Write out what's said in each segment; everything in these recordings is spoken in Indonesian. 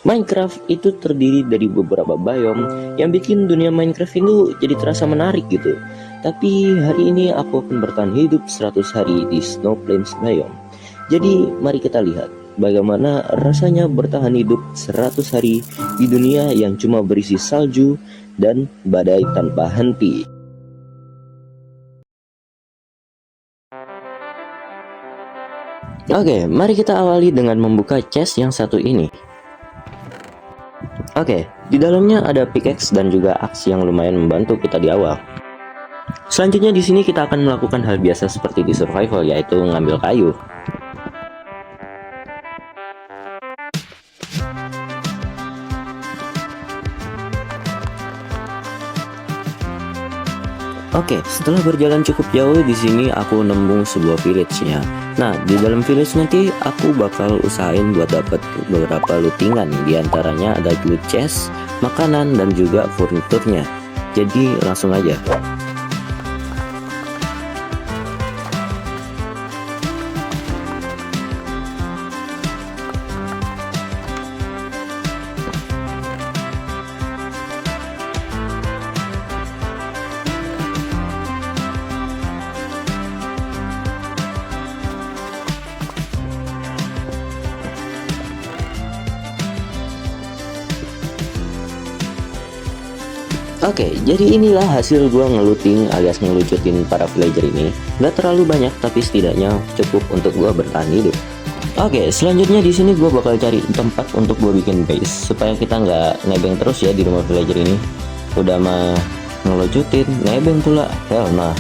Minecraft itu terdiri dari beberapa biome yang bikin dunia Minecraft itu jadi terasa menarik gitu. Tapi hari ini aku akan bertahan hidup 100 hari di Snow Plains biome. Jadi mari kita lihat bagaimana rasanya bertahan hidup 100 hari di dunia yang cuma berisi salju dan badai tanpa henti. Oke, mari kita awali dengan membuka chest yang satu ini. Oke, di dalamnya ada pickaxe dan juga axe yang lumayan membantu kita di awal. Selanjutnya di sini kita akan melakukan hal biasa seperti di survival, yaitu ngambil kayu. Oke, setelah berjalan cukup jauh di sini aku nemu sebuah village-nya. Nah, di dalam village nanti aku bakal usahain buat dapat beberapa lootingan. Di antaranya ada loot chest, makanan dan juga furniturnya. Jadi langsung aja. Oke, jadi inilah hasil gua ngeluting alias ngelucutin para villager ini. Gak terlalu banyak, tapi setidaknya cukup untuk gua bertahan hidup. Oke, selanjutnya di sini gua bakal cari tempat untuk gua bikin base supaya kita nggak nebeng terus ya di rumah villager ini. Udah mah ngelucutin, nebeng pula, hell nah.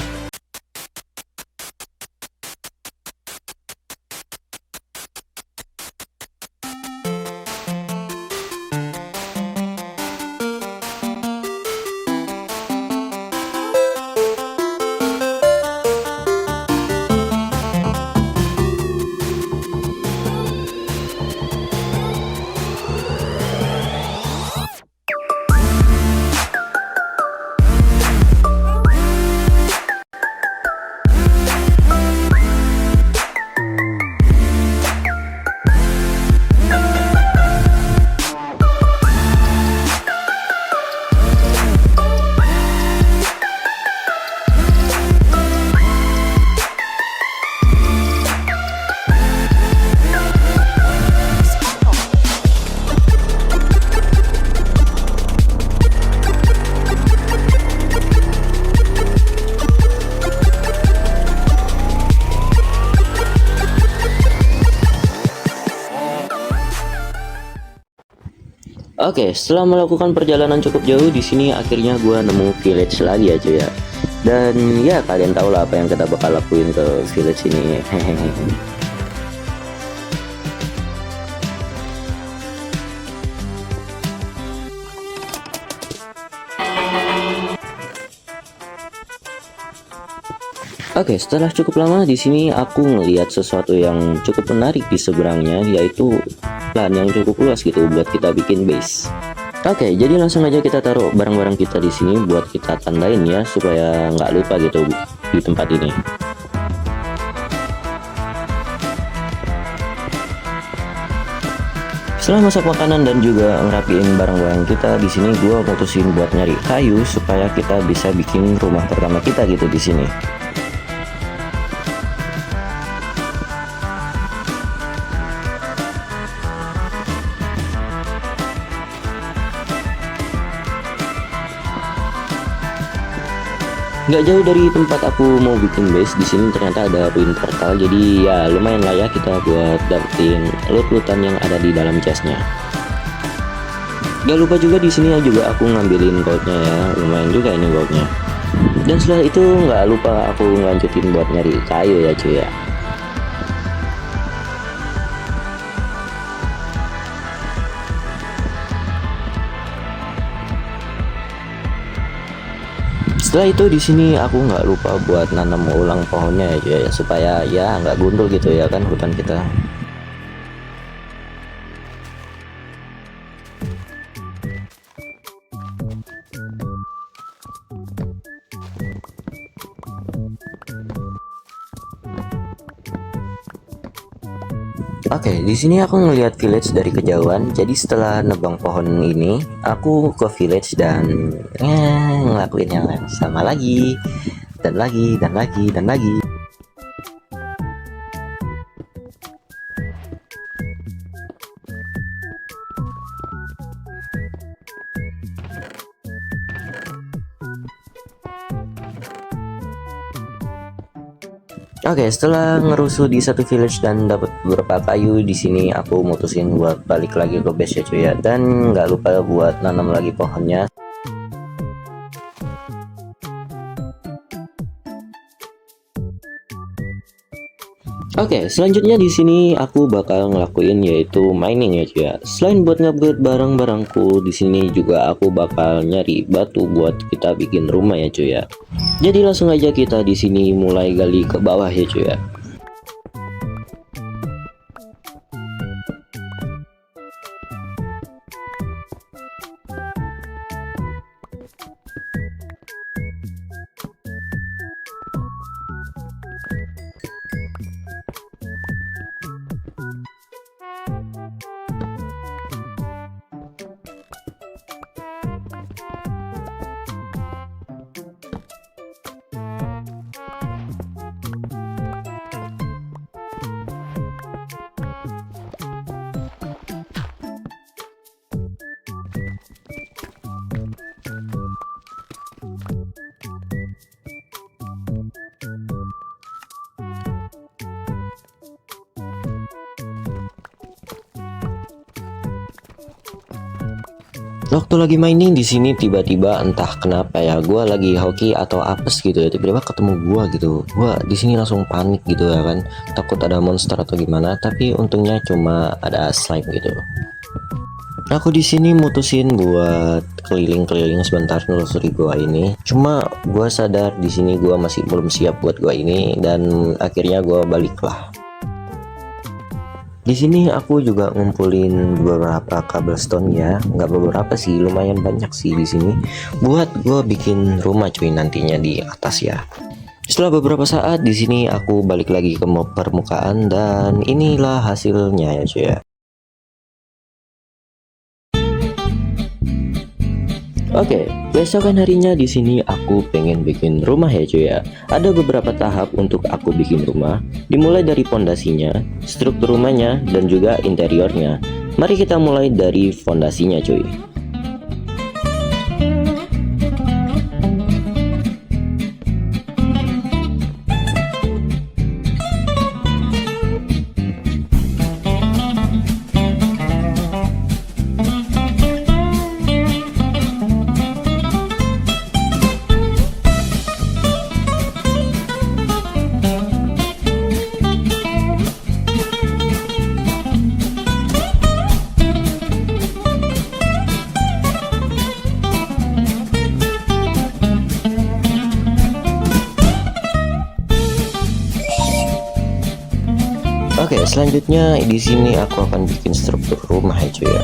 Oke, setelah melakukan perjalanan cukup jauh di sini akhirnya gua nemu village lagi ya cuy ya. Dan ya kalian tahu lah apa yang kita bakal lakuin ke village ini. Hehehe. Oke, setelah cukup lama di sini aku ngelihat sesuatu yang cukup menarik di seberangnya, yaitu lahan yang cukup luas gitu buat kita bikin base. Oke, jadi langsung aja kita taruh barang-barang kita di sini buat kita tandain ya supaya nggak lupa gitu di tempat ini. Setelah masak makanan dan juga ngerapiin barang-barang kita di sini, gua mutusin buat nyari kayu supaya kita bisa bikin rumah pertama kita gitu di sini. Nggak jauh dari tempat aku mau bikin base di sini ternyata ada ruin portal, jadi ya lumayan lah ya kita buat dapetin loot-lootan yang ada di dalam chestnya. Gak lupa juga di sini juga aku ngambilin goldnya ya, lumayan juga ini goldnya. Dan setelah itu nggak lupa aku ngelanjutin buat nyari kayu ya cuy ya. Setelah itu di sini aku nggak lupa buat nanam ulang pohonnya ya, supaya ya nggak gundul gitu ya kan hutan kita. Oke, di sini aku ngelihat village dari kejauhan. Jadi setelah nebang pohon ini, aku ke village dan ngelakuin yang sama lagi dan lagi dan lagi dan lagi. Oke, setelah ngerusuh di satu village dan dapat beberapa kayu, di sini aku mutusin buat balik lagi ke base ya cuy ya, dan nggak lupa buat nanam lagi pohonnya. Oke, selanjutnya di sini aku bakal ngelakuin yaitu mining ya cuy ya. Selain buat nge-build barang-barangku, di sini juga aku bakal nyari batu buat kita bikin rumah ya cuy ya. Jadi langsung aja kita di sini mulai gali ke bawah ya cuy ya. Waktu lagi mining di sini tiba-tiba entah kenapa ya, gua lagi hoki atau apes gitu ya, tiba-tiba ketemu gua gitu. Gua di sini langsung panik gitu ya kan, takut ada monster atau gimana, tapi untungnya cuma ada slime gitu. Aku di sini mutusin buat keliling-keliling sebentar nelusuri gua ini. Cuma gua sadar di sini gua masih belum siap buat gua ini dan akhirnya gua baliklah. Di sini aku juga ngumpulin beberapa cobblestone ya, nggak beberapa sih, lumayan banyak sih di sini. Buat gue bikin rumah cuy nantinya di atas ya. Setelah beberapa saat di sini aku balik lagi ke permukaan dan inilah hasilnya ya cuy ya. Oke, besokan harinya di sini aku pengen bikin rumah ya cuy ya. Ada beberapa tahap untuk aku bikin rumah, dimulai dari pondasinya, struktur rumahnya, dan juga interiornya. Mari kita mulai dari fondasinya cuy. Oke, selanjutnya di sini aku akan bikin struktur rumah ya cuy ya.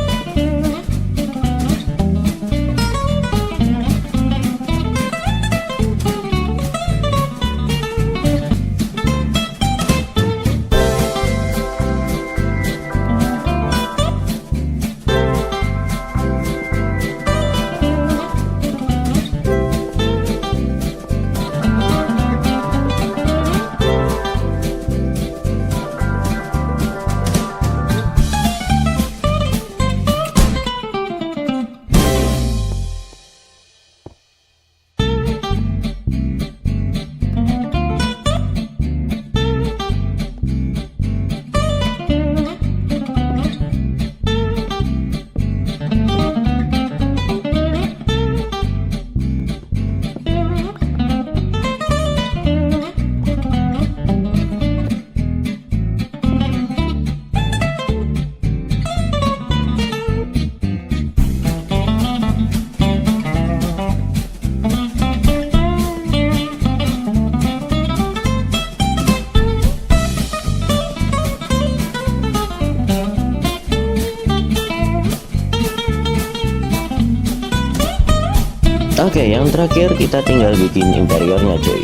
Oke, yang terakhir kita tinggal bikin interiornya cuy.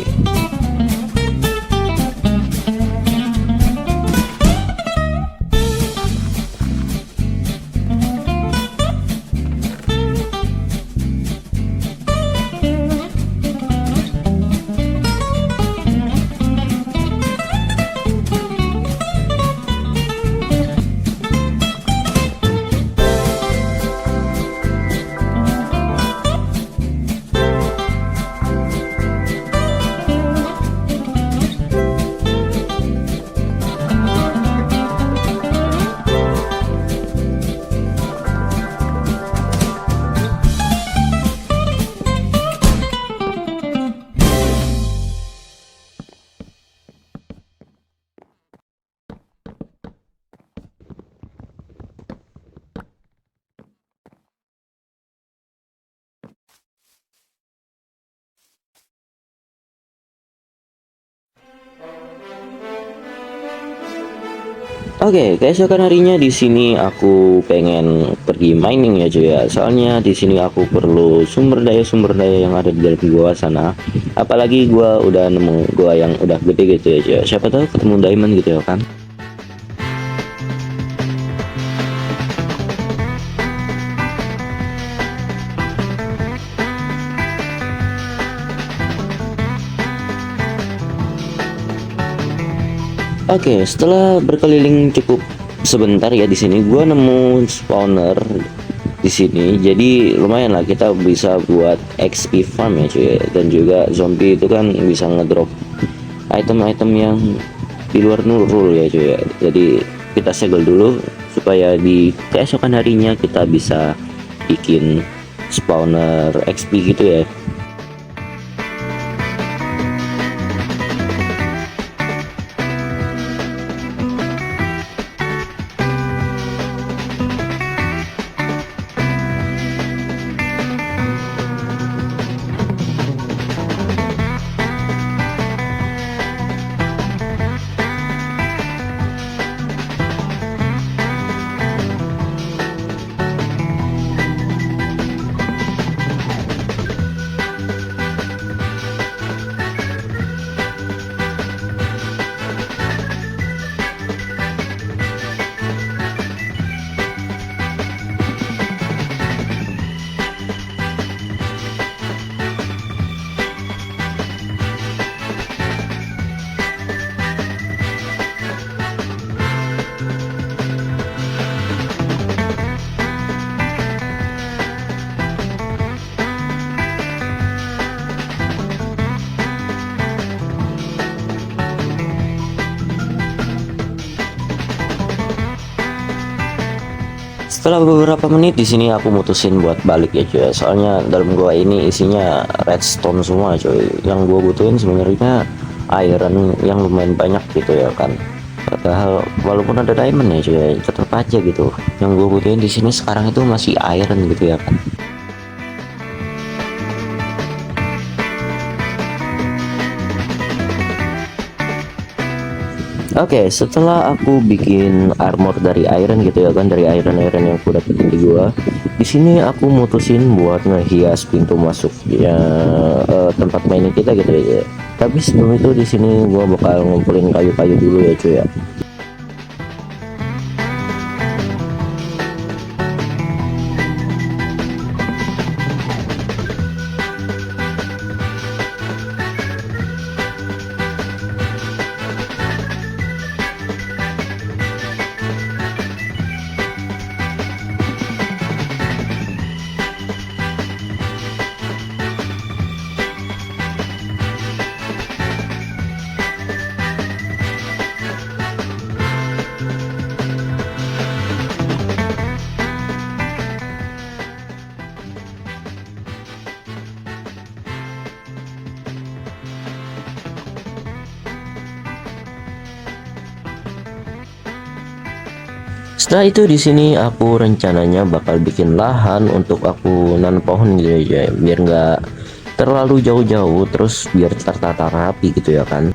Oke, keesokan harinya di sini aku pengen pergi mining ya cuy ya. Soalnya di sini aku perlu sumber daya yang ada di dalam gua sana. Apalagi gua udah nemu gua yang udah gede gitu ya cuy ya. Siapa tahu ketemu diamond gitu ya kan. Oke, setelah berkeliling cukup sebentar ya di sini gua nemu spawner di sini. Jadi lumayan lah kita bisa buat XP farm ya cuy. Dan juga zombie itu kan bisa ngedrop item-item yang di luar rule ya cuy ya. Jadi kita segel dulu supaya di keesokan harinya kita bisa bikin spawner XP gitu ya. Setelah beberapa menit di sini aku mutusin buat balik ya cuy. Soalnya dalam gua ini isinya redstone semua cuy. Yang gua butuhin sebenarnya iron yang lumayan banyak gitu ya kan. Padahal walaupun ada diamond ya cuy, tetap aja gitu. Yang gua butuhin di sini sekarang itu masih iron gitu ya kan. Oke, setelah aku bikin armor dari iron gitu ya kan, dari iron yang aku dapetin di gua. Di sini aku mutusin buat ngehias pintu masuk ya tempat mining kita gitu ya. Tapi sebelum itu di sini gua bakal ngumpulin kayu-kayu dulu ya cuy ya. Setelah itu di sini aku rencananya bakal bikin lahan untuk aku nanam pohon gitu ya, biar nggak terlalu jauh-jauh, terus biar tertata rapi gitu ya kan.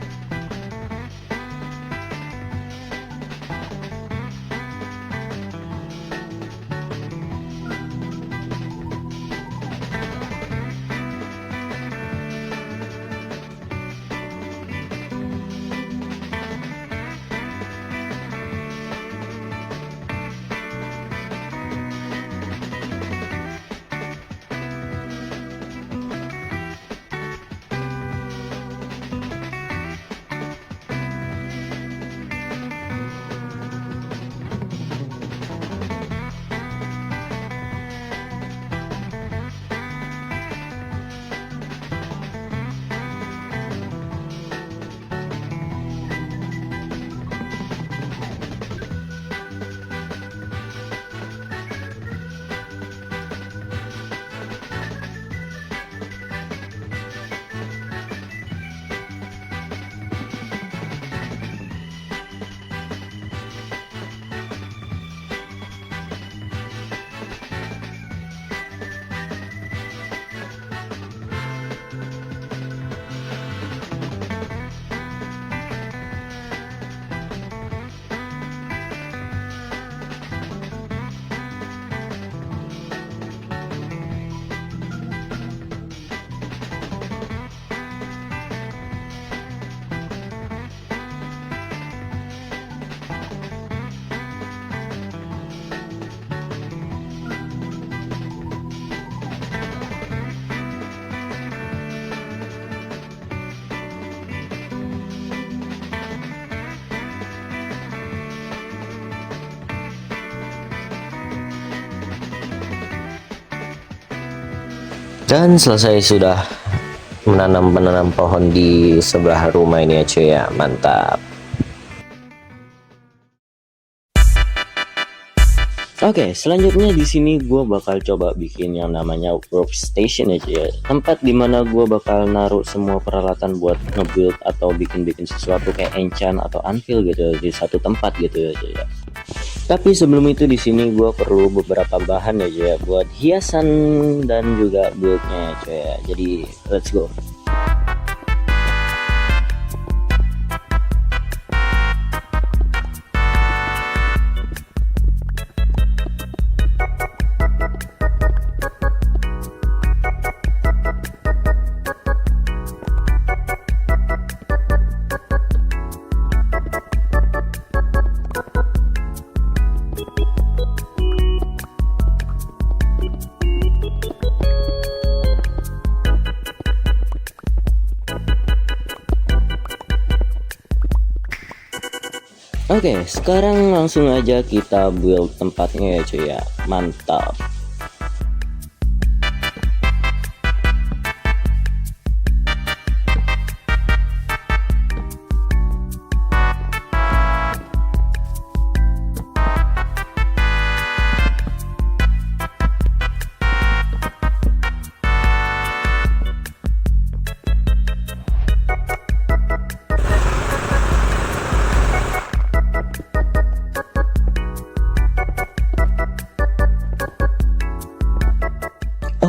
Dan selesai sudah menanam pohon di sebelah rumah ini ya cuy ya, mantap. Oke, selanjutnya di sini gue bakal coba bikin yang namanya workstation ya cuy ya, tempat dimana gue bakal naruh semua peralatan buat nge-build atau bikin sesuatu kayak enchant atau anvil gitu di satu tempat gitu ya cuy ya. Tapi sebelum itu di sini gue perlu beberapa bahan ya cuy ya, buat hiasan dan juga buildnya ya cuy ya. Jadi let's go. Oke, sekarang langsung aja kita build tempatnya ya cuy ya, mantap.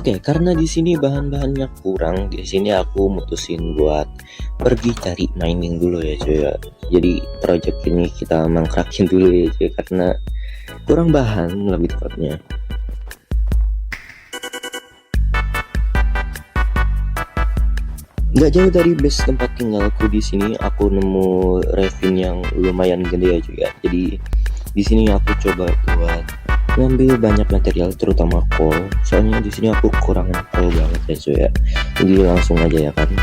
Oke, karena di sini bahan-bahannya kurang, di sini aku mutusin buat pergi cari mining dulu ya cuy ya. Jadi project ini kita mangkrakin dulu ya cuy, karena kurang bahan lebih tepatnya. Nggak jauh dari base tempat tinggalku di sini aku nemu ravine yang lumayan gede ya cuy ya. Jadi di sini aku coba buat ngambil banyak material terutama coal, soalnya di sini aku kekurangan coal banget ya cuy ya. Jadi langsung aja ya kan.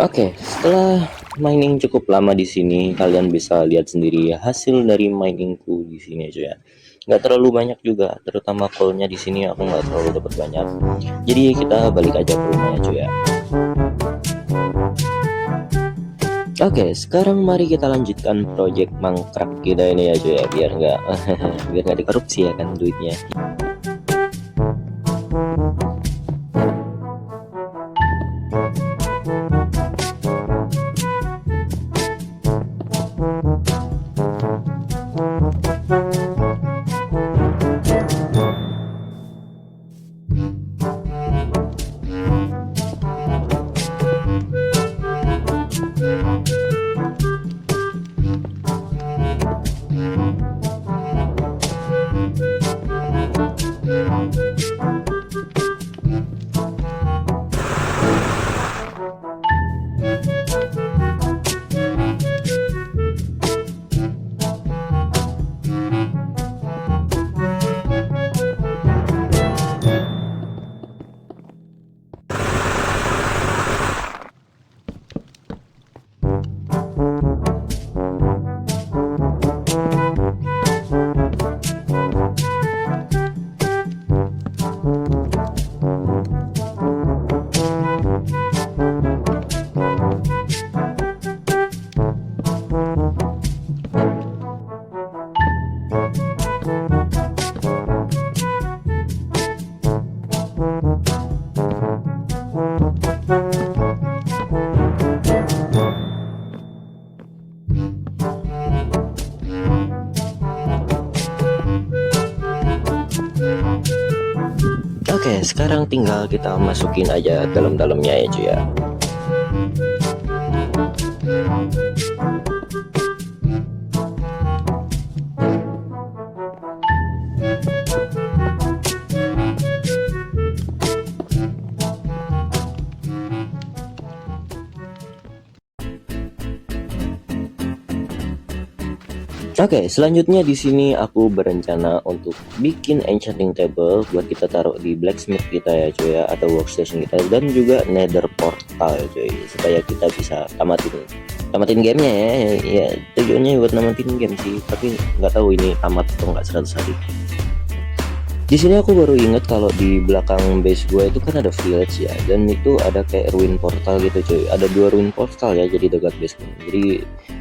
Oke, setelah mining cukup lama di sini, kalian bisa lihat sendiri ya hasil dari miningku di sini aja ya. Nggak terlalu banyak juga, terutama coalnya di sini aku nggak terlalu dapat banyak. Jadi kita balik aja ke rumahnya cuy ya. Oke, sekarang mari kita lanjutkan project mangkrak kita ini ya cuy ya, biar nggak dikorupsi ya kan duitnya. Oke, sekarang tinggal kita masukin aja dalam-dalamnya ya cuy ya. Oke, selanjutnya di sini aku berencana untuk bikin enchanting table buat kita taruh di blacksmith kita ya cuy ya, atau workstation kita, dan juga nether portal ya cuy, supaya kita bisa tamatin gamenya ya tujuannya buat namatin game sih, tapi nggak tahu ini tamat atau nggak 100 hari. Di sini aku baru inget kalau di belakang base gue itu kan ada village ya, dan itu ada kayak ruin portal gitu cuy. Ada 2 ruin portal ya, jadi dekat base gue. Jadi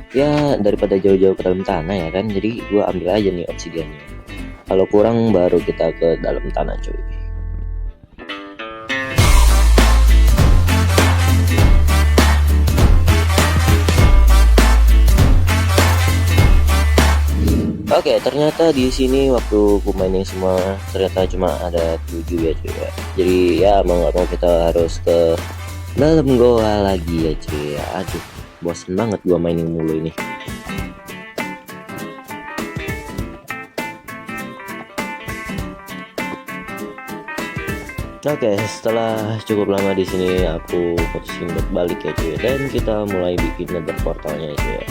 ya daripada jauh-jauh ke dalam tanah ya kan, jadi gue ambil aja nih obsidiannya. Kalau kurang baru kita ke dalam tanah cuy. Oke, ternyata di sini waktu aku mining semua ternyata cuma ada 7 ya cuy ya. Jadi ya mau nggak mau kita harus ke dalam goa lagi ya cuy ya. Aduh, bosen banget gua mining mulu ini. Oke, setelah cukup lama di sini aku putusin buat balik ya cuy, dan kita mulai bikin nether portalnya ya cuy ya.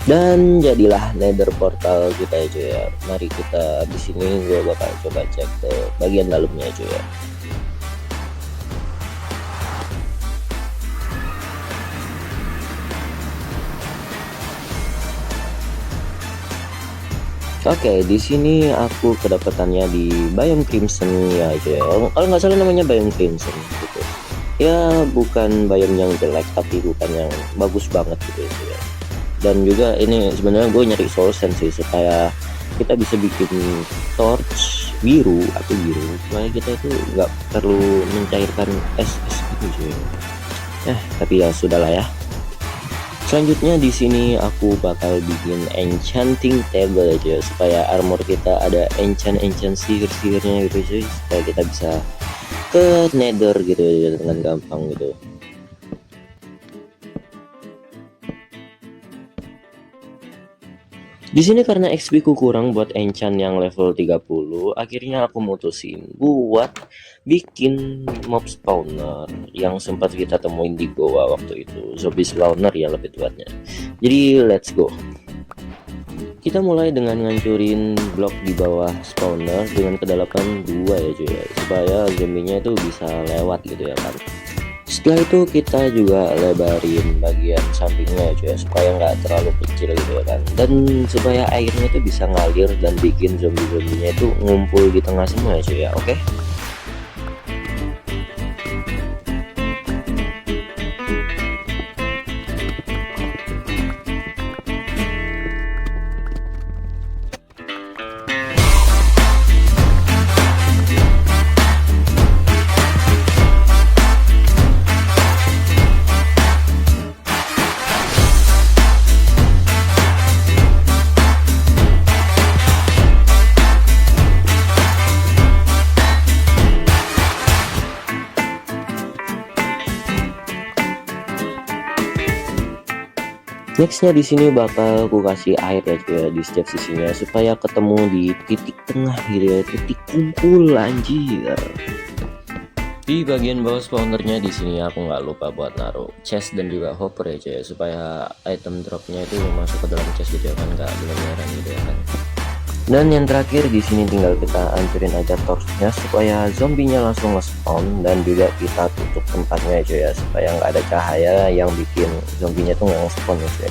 Dan jadilah nether portal kita ya cuy ya. Mari kita di sini gue bakal coba cek ke bagian dalamnya ya cuy ya. Oke, di sini aku kedapatannya di biome crimson ya cuy ya. Kalau nggak salah namanya biome crimson gitu. Ya bukan biome yang jelek, tapi bukan yang bagus banget gitu ya cuy ya. Dan juga ini sebenarnya gue nyari soul sand sih, supaya kita bisa bikin torch biru atau biru, supaya kita itu nggak perlu mencairkan es gitu cuy. Tapi ya sudahlah ya. Selanjutnya di sini aku bakal bikin enchanting table aja, supaya armor kita ada enchant sihirnya gitu cuy, supaya kita bisa ke nether gitu ya, dengan gampang gitu. Di sini karena XP ku kurang buat enchant yang level 30, akhirnya aku mutusin buat bikin mob spawner yang sempat kita temuin di goa waktu itu, zombie spawner ya lebih tepatnya. Jadi let's go. Kita mulai dengan ngancurin blok di bawah spawner dengan kedalaman 2 ya cuy ya, supaya zombinya itu bisa lewat gitu ya kan. Setelah itu kita juga lebarin bagian sampingnya ya cuy ya, supaya nggak terlalu kecil gitu ya kan, dan supaya airnya itu bisa ngalir dan bikin zombie-zombinya itu ngumpul di tengah semua ya cuy ya. Oke. Nextnya di sini bakal aku kasih air ya cuy ya, di setiap sisinya supaya ketemu di titik tengah gitu ya, titik kumpul anjir. Di bagian bawah spawnernya di sini aku nggak lupa buat naruh chest dan juga hopper ya cuy ya, supaya item dropnya itu masuk ke dalam chest gitu ya kan, nggak beneran gitu ya kan. Dan yang terakhir di sini tinggal kita hancurin aja torchnya supaya zombinya langsung nge-spawn, dan juga kita tutup tempatnya cuy ya supaya nggak ada cahaya yang bikin zombinya tuh nggak nge-spawn ya cuy ya.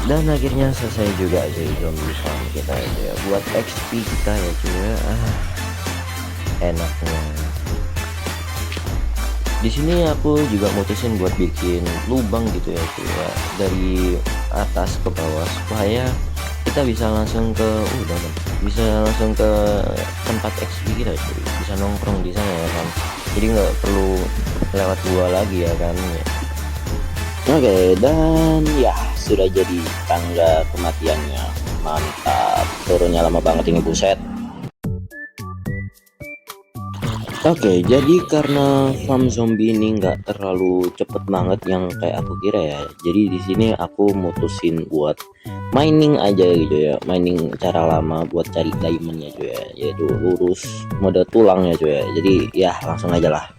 Dan akhirnya selesai juga cuy zombie farm kita ya cuy ya, buat XP kita ya cuy ya. Enaknya di sini aku juga mutusin buat bikin lubang gitu ya cuy ya, dari atas ke bawah supaya kita bisa langsung ke bisa langsung ke tempat XP kita cuy, bisa nongkrong di sana ya kan, jadi nggak perlu lewat gua lagi ya kan ya. Oke, dan ya sudah jadi tangga kematiannya, mantap, turunnya lama banget ini buset. Oke, jadi karena farm zombie ini nggak terlalu cepet banget yang kayak aku kira ya. Jadi di sini aku mutusin buat mining aja gitu ya, mining cara lama buat cari diamondnya cuy ya, yaitu lurus mode tulangnya cuy ya. Jadi ya langsung aja lah.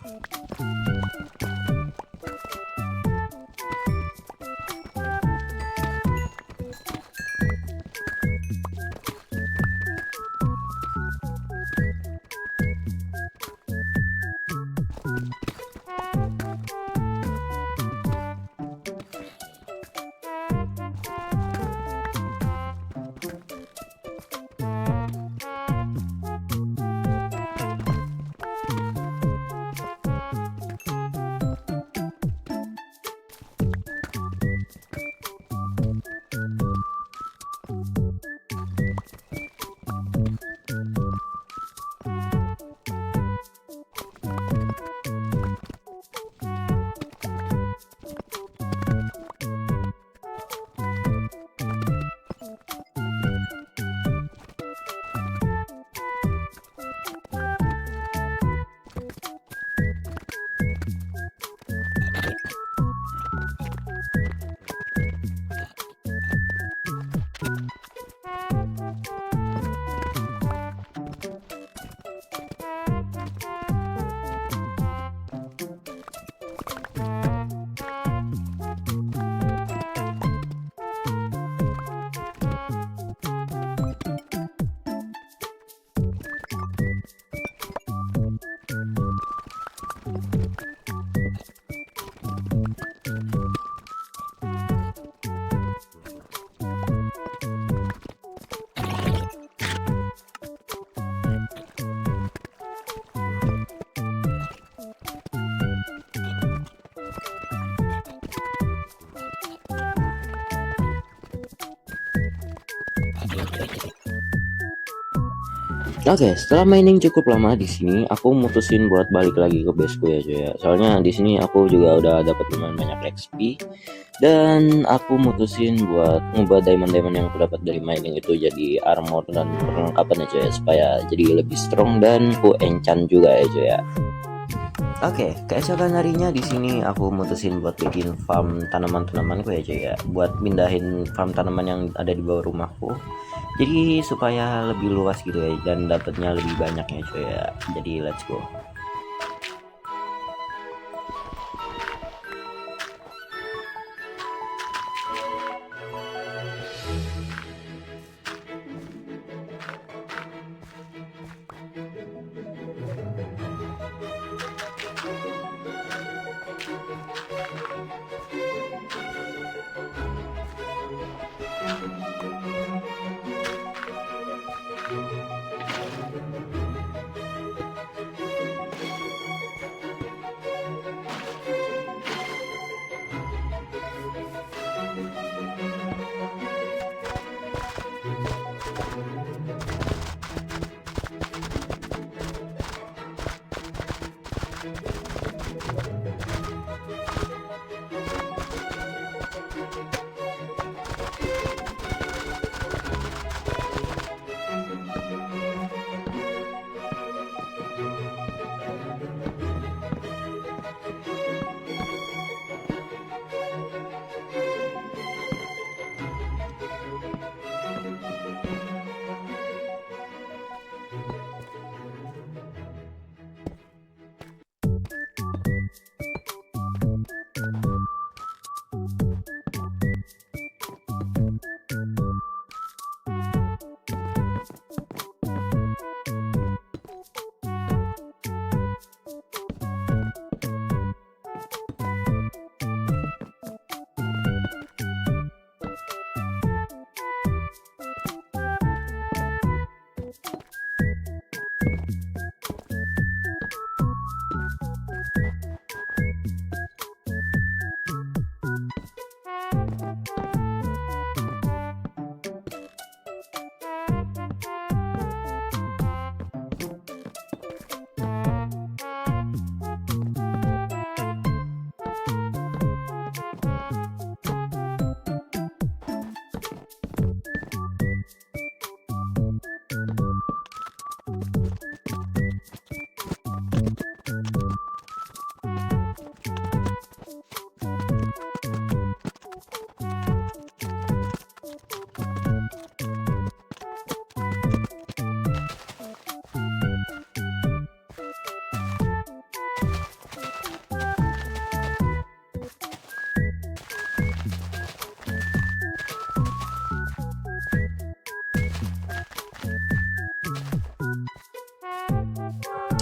Oke, setelah mining cukup lama di sini, aku mutusin buat balik lagi ke baseku ya cuy ya. Soalnya di sini aku juga udah dapat lumayan banyak XP, dan aku mutusin buat ngubah diamond-diamond yang aku dapat dari mining itu jadi armor dan perlengkapan ya cuy ya, supaya jadi lebih strong dan ku enchant juga ya cuy ya. Oke, keesokan harinya di sini aku mutusin buat bikin farm tanaman-tanamanku ya cuy ya, buat pindahin farm tanaman yang ada di bawah rumahku. Jadi supaya lebih luas gitu ya dan dapatnya lebih banyak ya cuy ya. Jadi let's go.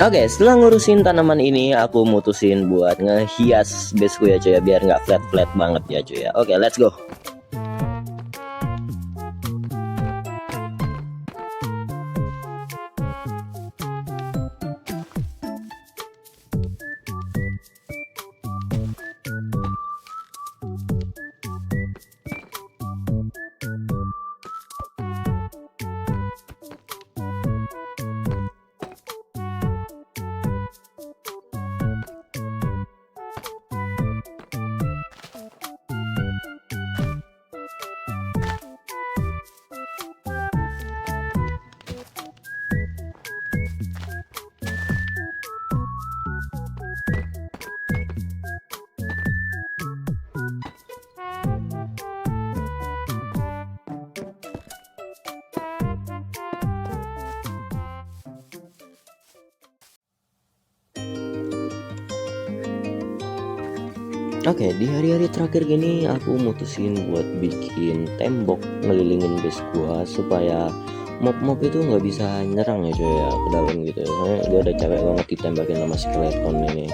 Oke, setelah ngurusin tanaman ini, aku mutusin buat ngehias baseku ya cuy ya, biar nggak flat-flat banget ya cuy ya. Oke, let's go. Oke, di hari-hari terakhir gini aku mutusin buat bikin tembok ngelilingin base gua supaya mob-mob itu nggak bisa nyerang ya cuy ya ke dalam gitu. Soalnya gua udah capek banget ditembakin sama skeleton ini.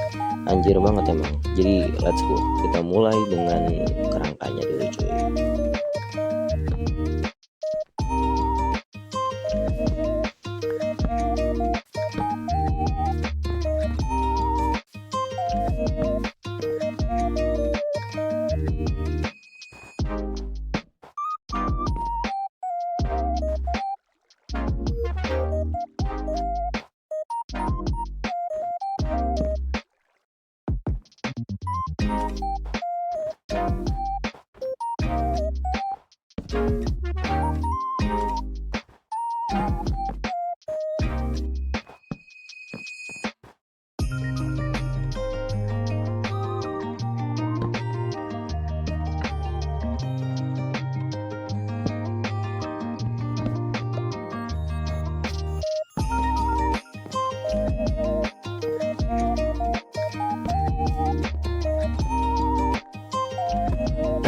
Anjir banget emang. Jadi let's go. Kita mulai dengan kerangkanya dulu cuy.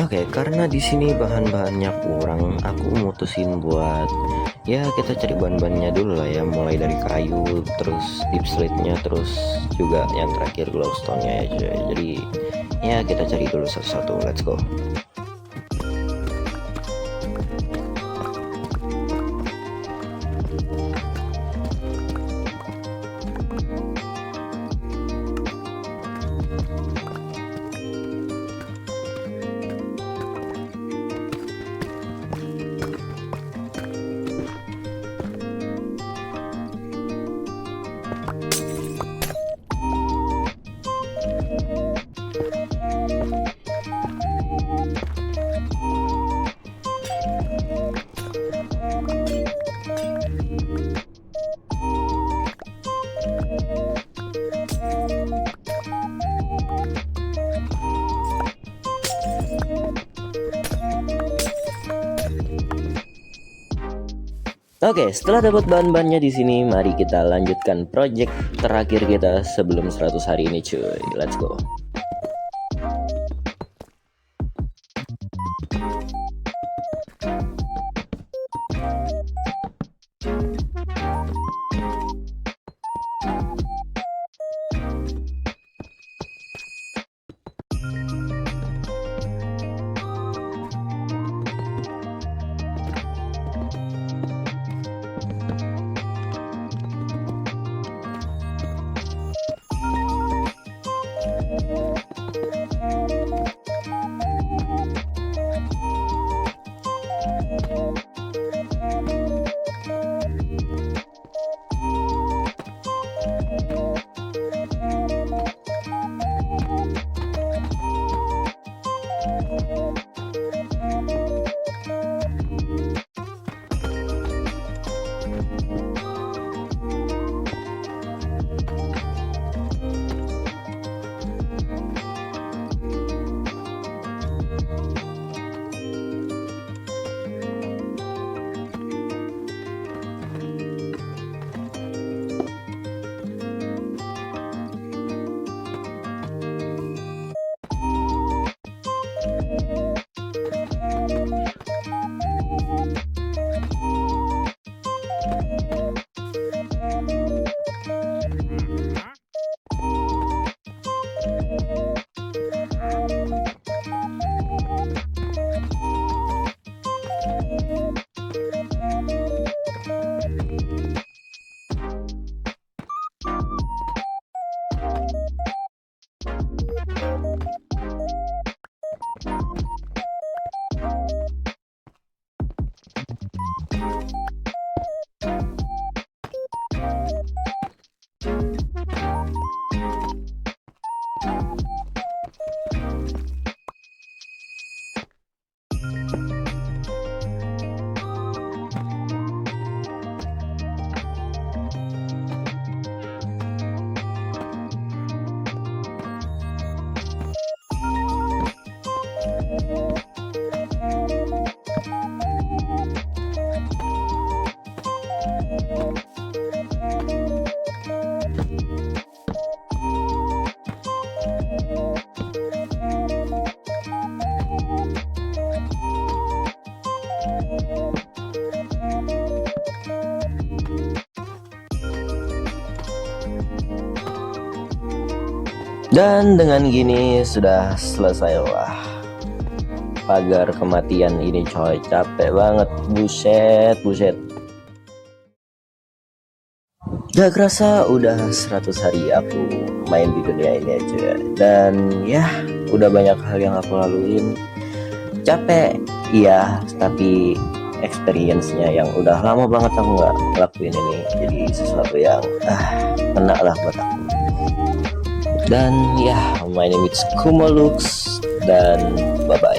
Oke, karena di sini bahan-bahannya kurang, aku mutusin buat ya kita cari bahan-bahannya dulu lah ya, mulai dari kayu, terus deep slate-nya, terus juga yang terakhir glowstone-nya ya cuy. Jadi ya kita cari dulu satu-satu, let's go. Oke, setelah dapat bahan-bahannya di sini, mari kita lanjutkan project terakhir kita sebelum 100 hari ini cuy. Let's go. Dan dengan gini sudah selesai lah pagar kematian ini coy. Capek banget, buset. Gak kerasa udah 100 hari aku main di dunia ini aja. Dan ya udah banyak hal yang aku laluin. Capek iya, tapi experience-nya yang udah lama banget aku gak ngelakuin ini, jadi sesuatu yang kena lah buat aku. Dan ya, my name is Kumalux, dan bye bye.